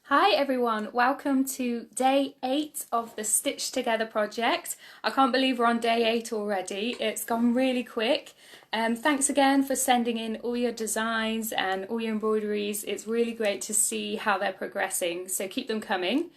Hi everyone, welcome to day 8 of the Stitch Together project. I can't believe we're on day 8 already, it's gone really quick. Thanks again for sending in all your designs and all your embroideries. It's really great to see how they're progressing, so keep them coming.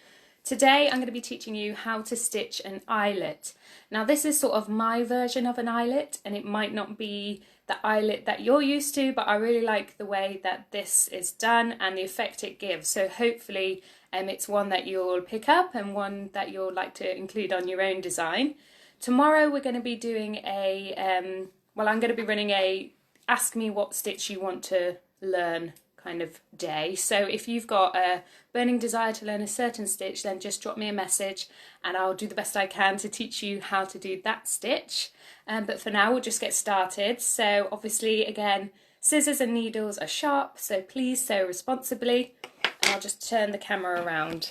Today I'm going to be teaching you how to stitch an eyelet. Now this is sort of my version of an eyelet, and it might not be the eyelet that you're used to, but I really like the way that this is done and the effect it gives. So hopefully it's one that you'll pick up and one that you'll like to include on your own design. Tomorrow we're going to be doing I'm going to be running a ask me what stitch you want to learn kind of day. So if you've got a burning desire to learn a certain stitch, then just drop me a message and I'll do the best I can to teach you how to do that stitch. But for now we'll just get started. So obviously again, scissors and needles are sharp, so please sew responsibly, and I'll just turn the camera around.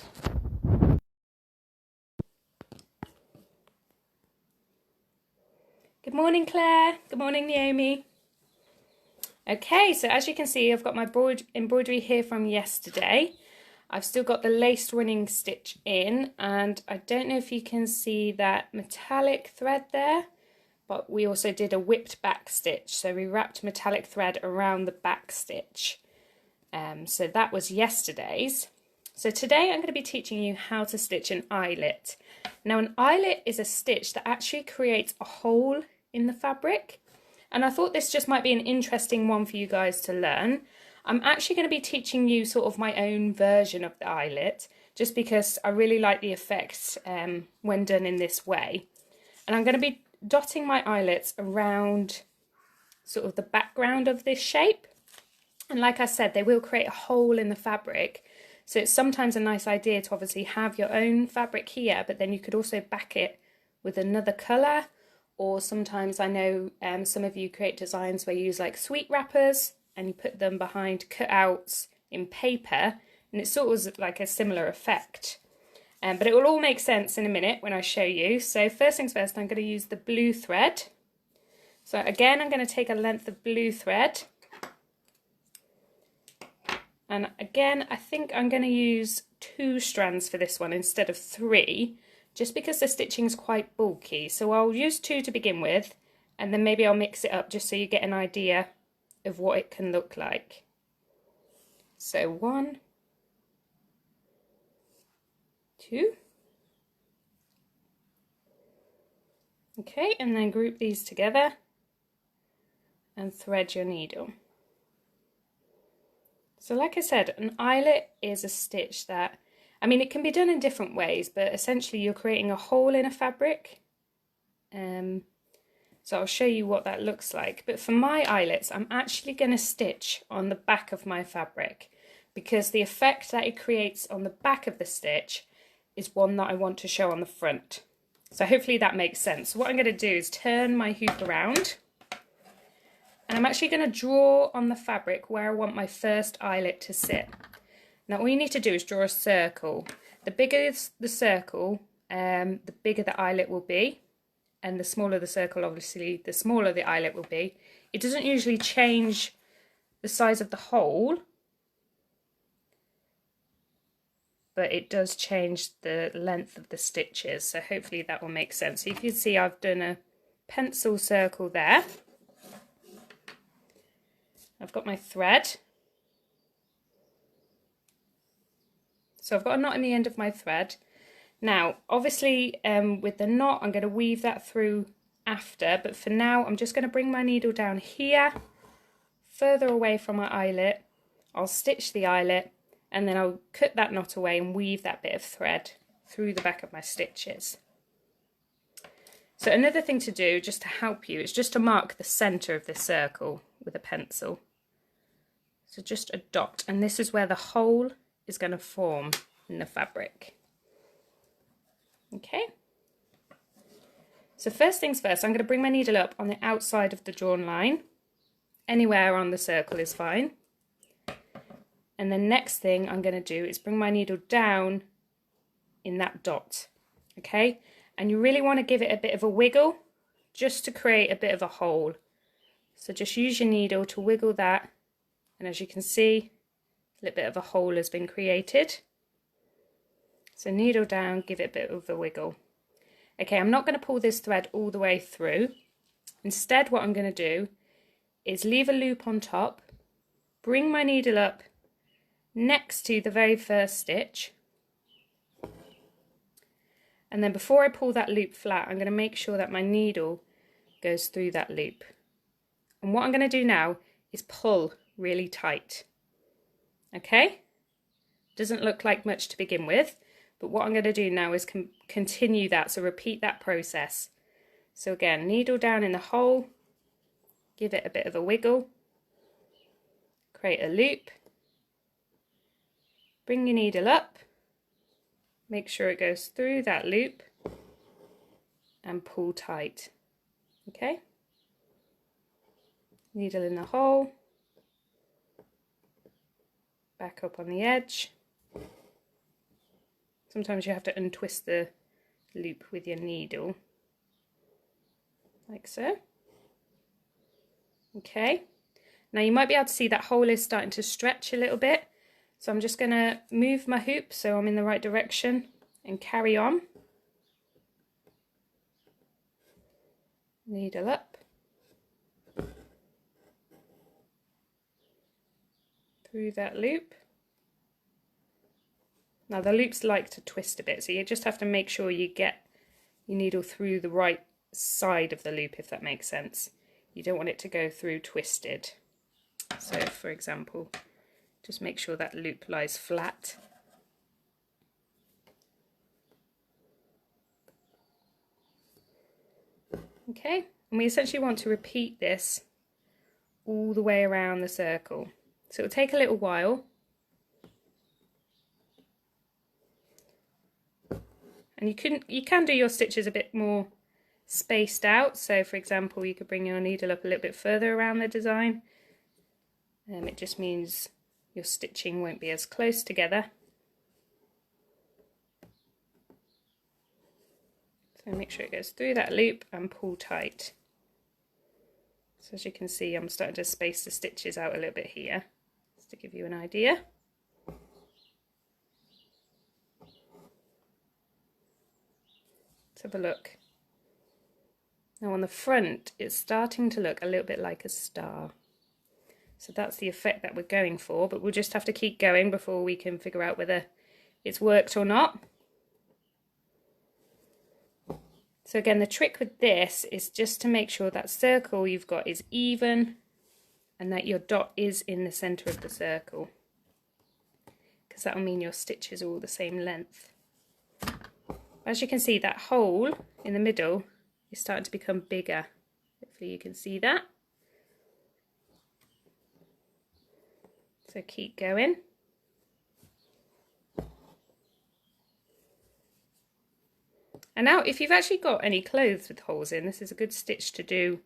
Good morning Claire, good morning Naomi. Okay, so as you can see, I've got my embroidery here from yesterday. I've still got the lace running stitch in, and I don't know if you can see that metallic thread there, but we also did a whipped back stitch. So we wrapped metallic thread around the back stitch. So that was yesterday's. So today I'm going to be teaching you how to stitch an eyelet. Now an eyelet is a stitch that actually creates a hole in the fabric. And I thought this just might be an interesting one for you guys to learn. I'm actually going to be teaching you sort of my own version of the eyelet, just because I really like the effect when done in this way. And I'm going to be dotting my eyelets around sort of the background of this shape. And like I said, they will create a hole in the fabric. So it's sometimes a nice idea to obviously have your own fabric here, but then you could also back it with another colour. Or sometimes I know some of you create designs where you use like sweet wrappers and you put them behind cutouts in paper, and it's sort of like a similar effect. But it will all make sense in a minute when I show you. So first things first, I'm going to use the blue thread. So again, I'm going to take a length of blue thread. And again, I think I'm going to use 2 strands for this one instead of 3. Just because the stitching is quite bulky. So I'll use 2 to begin with, and then maybe I'll mix it up just so you get an idea of what it can look like. So 1, 2. Okay, and then group these together and thread your needle. So like I said, an eyelet is a stitch that, I mean, it can be done in different ways, but essentially you're creating a hole in a fabric. So I'll show you what that looks like. But for my eyelets, I'm actually going to stitch on the back of my fabric, because the effect that it creates on the back of the stitch is one that I want to show on the front. So hopefully that makes sense. So what I'm going to do is turn my hoop around, and I'm actually going to draw on the fabric where I want my first eyelet to sit. Now all you need to do is draw a circle. The bigger the circle, the bigger the eyelet will be, and the smaller the circle, obviously, the smaller the eyelet will be. It doesn't usually change the size of the hole, but it does change the length of the stitches, so hopefully that will make sense. So you can see I've done a pencil circle there. I've got my thread. So I've got a knot in the end of my thread. Now, obviously, with the knot, I'm going to weave that through after, but for now, I'm just going to bring my needle down here, further away from my eyelet. I'll stitch the eyelet, and then I'll cut that knot away and weave that bit of thread through the back of my stitches. So another thing to do, just to help you, is just to mark the centre of this circle with a pencil. So just a dot, and this is where the hole is going to form in the fabric. Okay, so first things first, I'm going to bring my needle up on the outside of the drawn line. Anywhere on the circle is fine. And the next thing I'm going to do is bring my needle down in that dot. Okay, and you really want to give it a bit of a wiggle just to create a bit of a hole. So just use your needle to wiggle that, and as you can see, a little bit of a hole has been created. So needle down, give it a bit of a wiggle. Okay, I'm not going to pull this thread all the way through. Instead, what I'm going to do is leave a loop on top, bring my needle up next to the very first stitch, and then before I pull that loop flat, I'm going to make sure that my needle goes through that loop. And what I'm going to do now is pull really tight. Okay? Doesn't look like much to begin with, but what I'm going to do now is continue that, so repeat that process. So again, needle down in the hole, give it a bit of a wiggle, create a loop, bring your needle up, make sure it goes through that loop, and pull tight. Okay? Needle in the hole, back up on the edge. Sometimes you have to untwist the loop with your needle, like so. Okay, now you might be able to see that hole is starting to stretch a little bit, so I'm just going to move my hoop so I'm in the right direction and carry on. Needle up, through that loop. Now the loops like to twist a bit, so you just have to make sure you get your needle through the right side of the loop, if that makes sense. You don't want it to go through twisted. So for example, just make sure that loop lies flat. Okay, and we essentially want to repeat this all the way around the circle. So it'll take a little while. And you can do your stitches a bit more spaced out. So for example, you could bring your needle up a little bit further around the design. It just means your stitching won't be as close together. So make sure it goes through that loop and pull tight. So as you can see, I'm starting to space the stitches out a little bit here, just to give you an idea. Let's have a look. Now on the front, it's starting to look a little bit like a star. So that's the effect that we're going for, but we'll just have to keep going before we can figure out whether it's worked or not. So again, the trick with this is just to make sure that circle you've got is even and that your dot is in the centre of the circle, because that will mean your stitches are all the same length. As you can see, that hole in the middle is starting to become bigger. Hopefully you can see that. So keep going. And now if you've actually got any clothes with holes in, this is a good stitch to do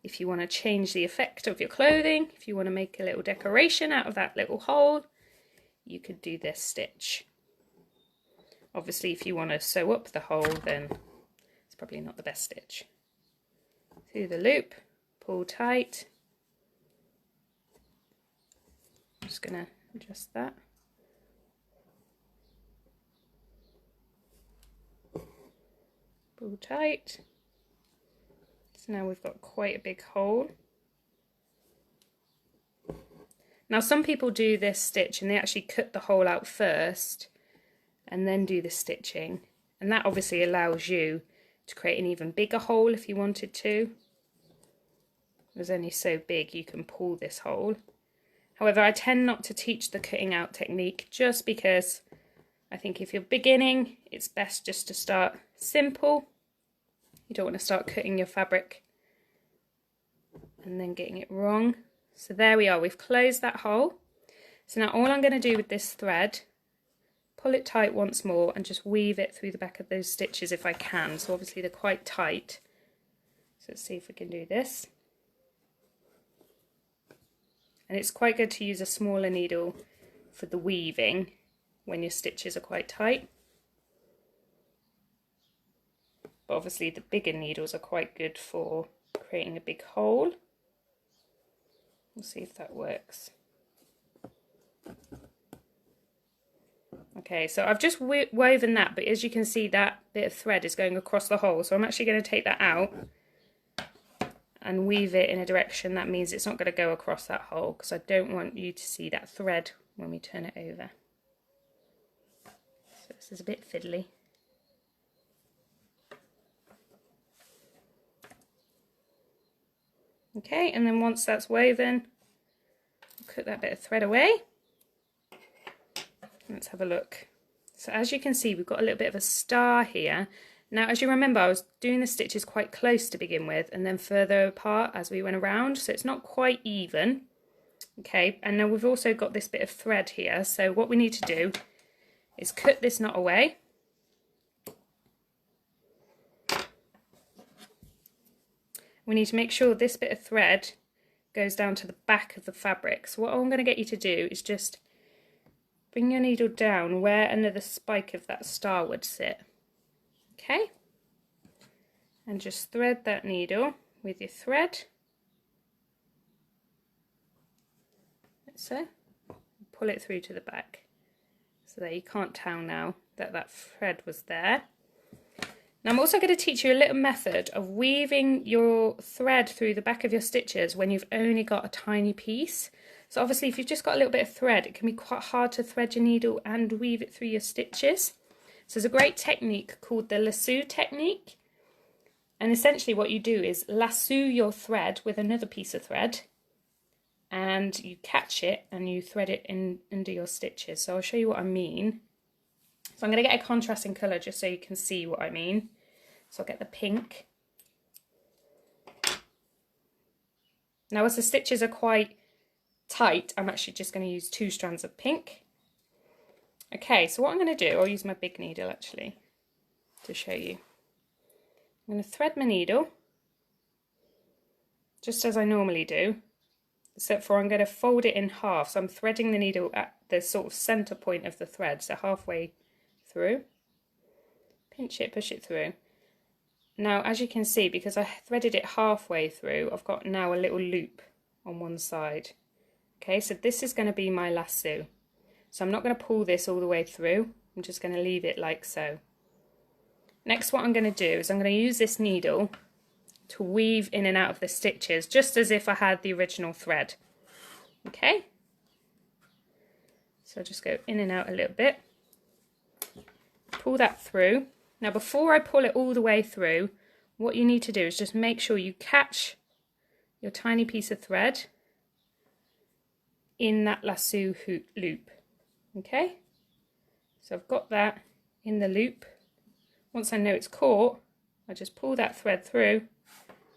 if you want to change the effect of your clothing. If you want to make a little decoration out of that little hole, you could do this stitch. Obviously, if you want to sew up the hole, then it's probably not the best stitch. Through the loop, pull tight. I'm just going to adjust that. Pull tight. So now we've got quite a big hole. Now some people do this stitch and they actually cut the hole out first and then do the stitching, and that obviously allows you to create an even bigger hole if you wanted to. It was only so big you can pull this hole. However, I tend not to teach the cutting out technique just because I think if you're beginning, it's best just to start simple. You don't want to start cutting your fabric and then getting it wrong. So there we are, we've closed that hole. So now all I'm going to do with this thread, pull it tight once more and just weave it through the back of those stitches if I can. So obviously they're quite tight. So let's see if we can do this. And it's quite good to use a smaller needle for the weaving when your stitches are quite tight. But obviously the bigger needles are quite good for creating a big hole. We'll see if that works. Okay, so I've just woven that, but as you can see, that bit of thread is going across the hole. So I'm actually going to take that out and weave it in a direction that means it's not going to go across that hole, because I don't want you to see that thread when we turn it over. So this is a bit fiddly. Okay, and then once that's woven, cut that bit of thread away. Let's have a look. So as you can see, we've got a little bit of a star here. Now, as you remember, I was doing the stitches quite close to begin with and then further apart as we went around, so it's not quite even. Okay, and now we've also got this bit of thread here, so what we need to do is cut this knot away. We need to make sure this bit of thread goes down to the back of the fabric. So what I'm going to get you to do is just bring your needle down where another spike of that star would sit. Okay? And just thread that needle with your thread. Like so. Pull it through to the back. So that you can't tell now that that thread was there. Now I'm also going to teach you a little method of weaving your thread through the back of your stitches when you've only got a tiny piece. So obviously if you've just got a little bit of thread, it can be quite hard to thread your needle and weave it through your stitches. So there's a great technique called the lasso technique. And essentially what you do is lasso your thread with another piece of thread and you catch it and you thread it in under your stitches. So I'll show you what I mean. So I'm going to get a contrasting colour just so you can see what I mean. So I'll get the pink. Now as the stitches are quite tight, I'm actually just going to use 2 strands of pink. Okay, so what I'm going to do, I'll use my big needle actually to show you. I'm going to thread my needle just as I normally do, except for I'm going to fold it in half. So I'm threading the needle at the sort of centre point of the thread, so halfway through. Pinch it, push it through. Now as you can see, because I threaded it halfway through, I've got now a little loop on one side. Okay, so this is going to be my lasso. So I'm not going to pull this all the way through, I'm just going to leave it like so. Next what I'm going to do is I'm going to use this needle to weave in and out of the stitches, just as if I had the original thread. Okay? So I'll just go in and out a little bit. Pull that through. Now before I pull it all the way through, what you need to do is just make sure you catch your tiny piece of thread in that lasso loop. Okay? So I've got that in the loop. Once I know it's caught, I just pull that thread through,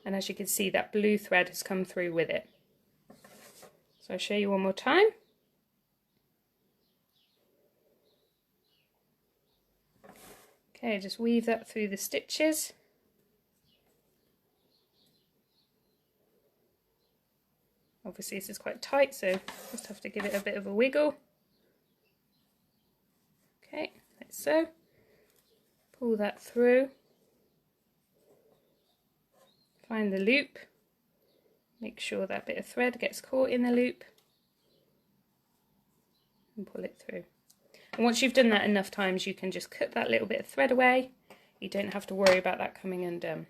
and as you can see, that blue thread has come through with it. So I'll show you one more time. Okay, just weave that through the stitches. Obviously this is quite tight, so just have to give it a bit of a wiggle. Okay, like so. Pull that through. Find the loop. Make sure that bit of thread gets caught in the loop. And pull it through. And once you've done that enough times, you can just cut that little bit of thread away. You don't have to worry about that coming undone.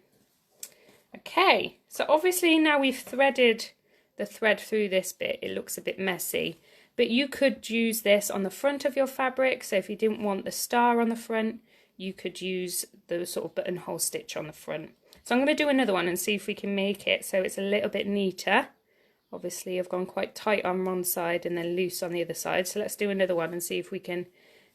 Okay, so obviously now we've threaded the thread through this bit, it looks a bit messy, but you could use this on the front of your fabric. So if you didn't want the star on the front, you could use the sort of buttonhole stitch on the front. So I'm going to do another one and see if we can make it so it's a little bit neater. Obviously I've gone quite tight on one side and then loose on the other side, so let's do another one and see if we can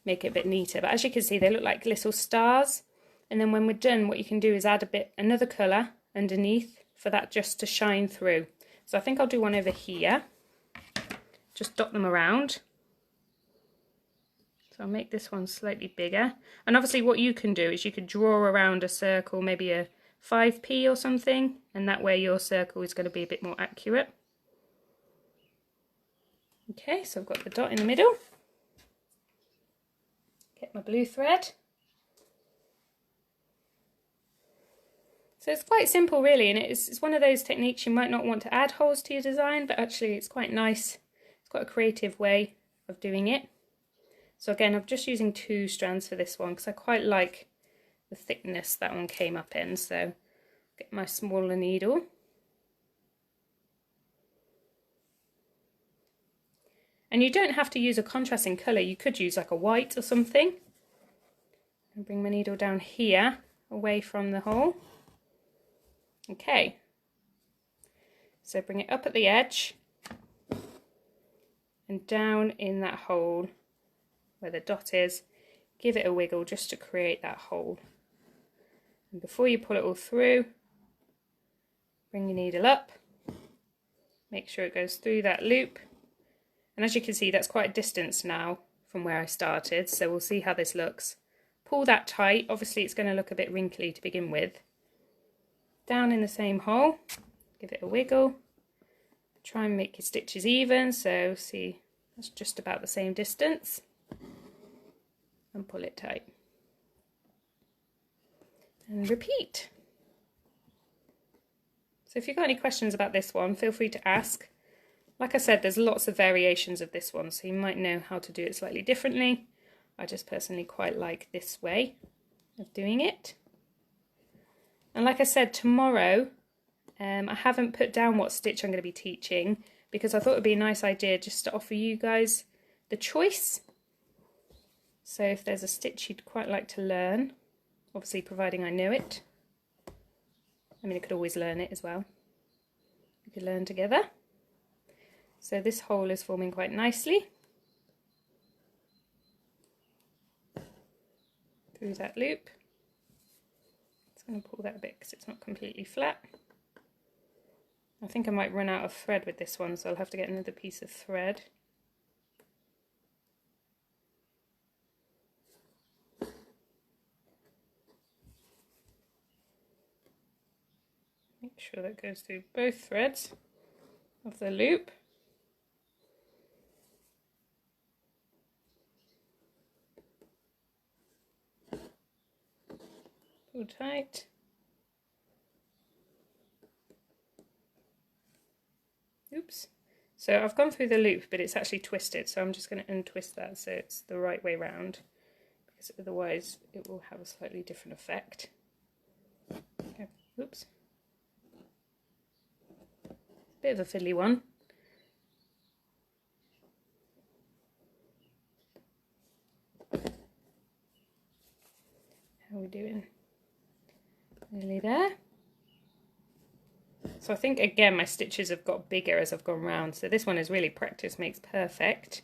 make it a bit neater. But as you can see, they look like little stars, and then when we're done, what you can do is add another colour underneath for that just to shine through. So I think I'll do one over here, just dot them around. So I'll make this one slightly bigger, and obviously what you can do is you could draw around a circle, maybe a 5p or something, and that way your circle is going to be a bit more accurate. Okay, so I've got the dot in the middle. Get my blue thread. So it's quite simple really, and it's one of those techniques you might not want to add holes to your design, but actually it's quite nice. It's quite a creative way of doing it. So again, I'm just using 2 strands for this one because I quite like the thickness that one came up in. So get my smaller needle. And you don't have to use a contrasting colour, you could use like a white or something. And bring my needle down here, away from the hole. Okay, so bring it up at the edge and down in that hole where the dot is. Give it a wiggle just to create that hole. And before you pull it all through, bring your needle up, make sure it goes through that loop. And as you can see, that's quite a distance now from where I started, so we'll see how this looks. Pull that tight, obviously it's going to look a bit wrinkly to begin with. Down in the same hole, give it a wiggle. Try and make your stitches even, so see, that's just about the same distance. And pull it tight. And repeat. So if you've got any questions about this one, feel free to ask. Like I said, there's lots of variations of this one, so you might know how to do it slightly differently. I just personally quite like this way of doing it. And like I said, tomorrow, I haven't put down what stitch I'm going to be teaching because I thought it would be a nice idea just to offer you guys the choice. So if there's a stitch you'd quite like to learn, obviously providing I know it. I mean, I could always learn it as well. We could learn together. So this hole is forming quite nicely through that loop. I'm going to pull that a bit because it's not completely flat. I think I might run out of thread with this one, so I'll have to get another piece of thread. Make sure that goes through both threads of the loop. Pull tight. Oops. So I've gone through the loop, but it's actually twisted, so I'm just going to untwist that so it's the right way round, because otherwise it will have a slightly different effect. Okay. Oops. Bit of a fiddly one. How are we doing? Nearly there. So I think again my stitches have got bigger as I've gone round, so this one is really practice makes perfect.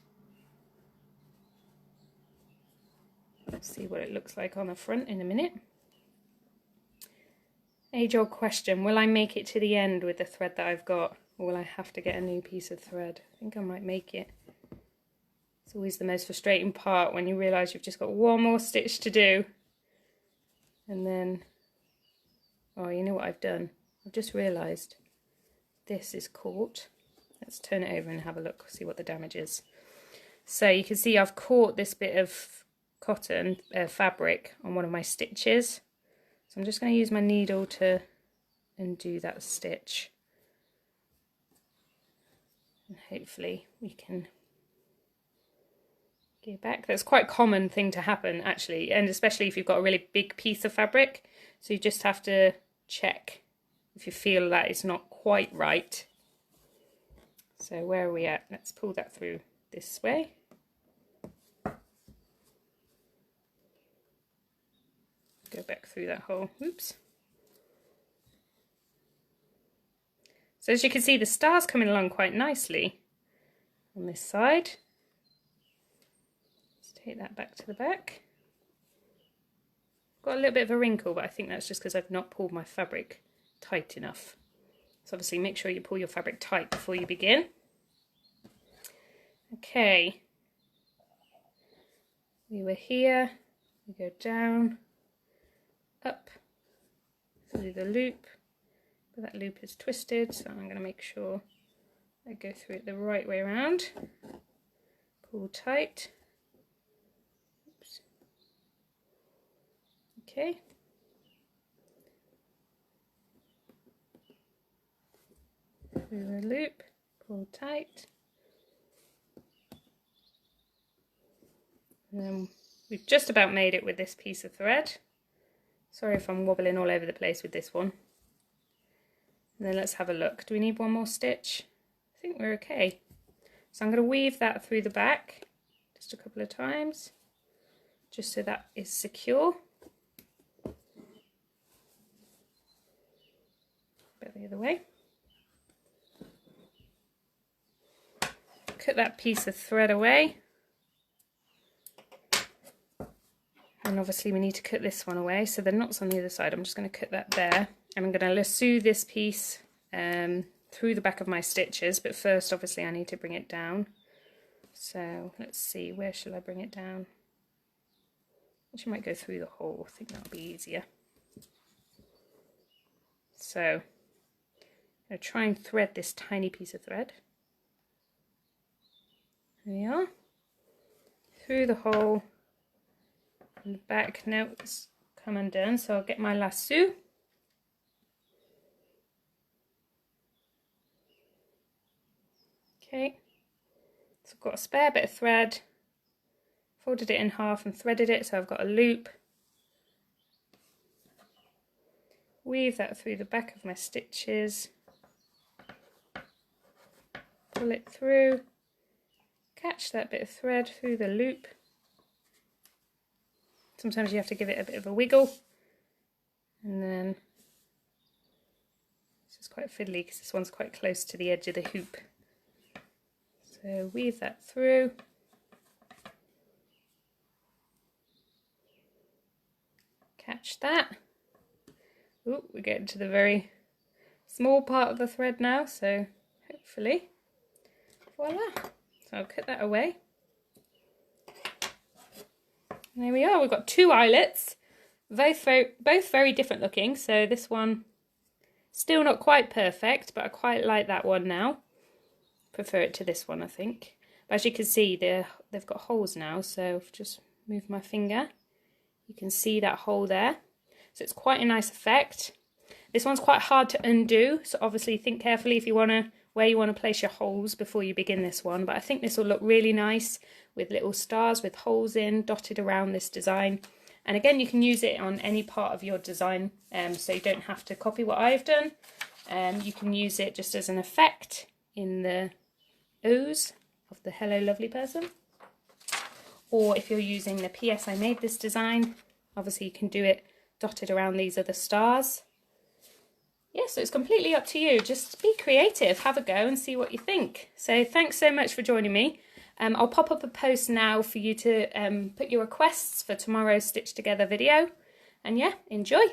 Let's see what it looks like on the front in a minute. Age-old question, will I make it to the end with the thread that I've got, or will I have to get a new piece of thread? I think I might make it. It's always the most frustrating part when you realise you've just got one more stitch to do. And then, oh, you know what I've done? I've just realised this is caught. Let's turn it over and have a look, see what the damage is. So you can see I've caught this bit of cotton fabric on one of my stitches. So I'm just going to use my needle to undo that stitch. And hopefully we can get back. That's quite a common thing to happen actually, and especially if you've got a really big piece of fabric. So you just have to check if you feel that it's not quite right. So where are we at? Let's pull that through this way. Go back through that hole. Oops. So as you can see, the star's coming along quite nicely on this side. Let's take that back to the back. Got a little bit of a wrinkle, but I think that's just because I've not pulled my fabric tight enough. So obviously make sure you pull your fabric tight before you begin. Okay, we were here, we go down, up, through the loop, but that loop is twisted, so I'm going to make sure I go through it the right way around. Pull tight. Oops. Okay. Through the loop, pull tight. And then we've just about made it with this piece of thread. Sorry if I'm wobbling all over the place with this one. And then let's have a look. Do we need one more stitch? I think we're okay. So I'm going to weave that through the back just a couple of times, just so that is secure. Bit the other way. Cut that piece of thread away. And obviously we need to cut this one away, so the knot's on the other side. I'm just going to cut that there. And I'm going to lasso this piece through the back of my stitches, but first obviously I need to bring it down. So let's see, where shall I bring it down? Actually, I might go through the hole. I think that'll be easier. So I'm going to try and thread this tiny piece of thread. There we are. Through the hole in the back. Now it's come undone, so I'll get my lasso. Okay, so I've got a spare bit of thread, folded it in half and threaded it, so I've got a loop. Weave that through the back of my stitches, pull it through, catch that bit of thread through the loop. Sometimes you have to give it a bit of a wiggle, and then this is quite fiddly because this one's quite close to the edge of the hoop. So weave that through, catch that. Ooh, we're getting to the very small part of the thread now, so hopefully, voila. So I'll cut that away. And there we are, we've got two eyelets, both very different looking. So this one, still not quite perfect, but I quite like that one now. Prefer it to this one, I think. But as you can see, they've got holes now, so if I just move my finger, you can see that hole there. So it's quite a nice effect. This one's quite hard to undo, so obviously think carefully if you where you want to place your holes before you begin this one. But I think this will look really nice with little stars with holes in, dotted around this design. And again, you can use it on any part of your design, so you don't have to copy what I've done. You can use it just as an effect in the O's of the Hello Lovely person. Or if you're using the PS I made this design, obviously you can do it dotted around these other stars. Yeah, so it's completely up to you. Just be creative, have a go and see what you think. So thanks so much for joining me. I'll pop up a post now for you to put your requests for tomorrow's Stitch Together video. And yeah, enjoy!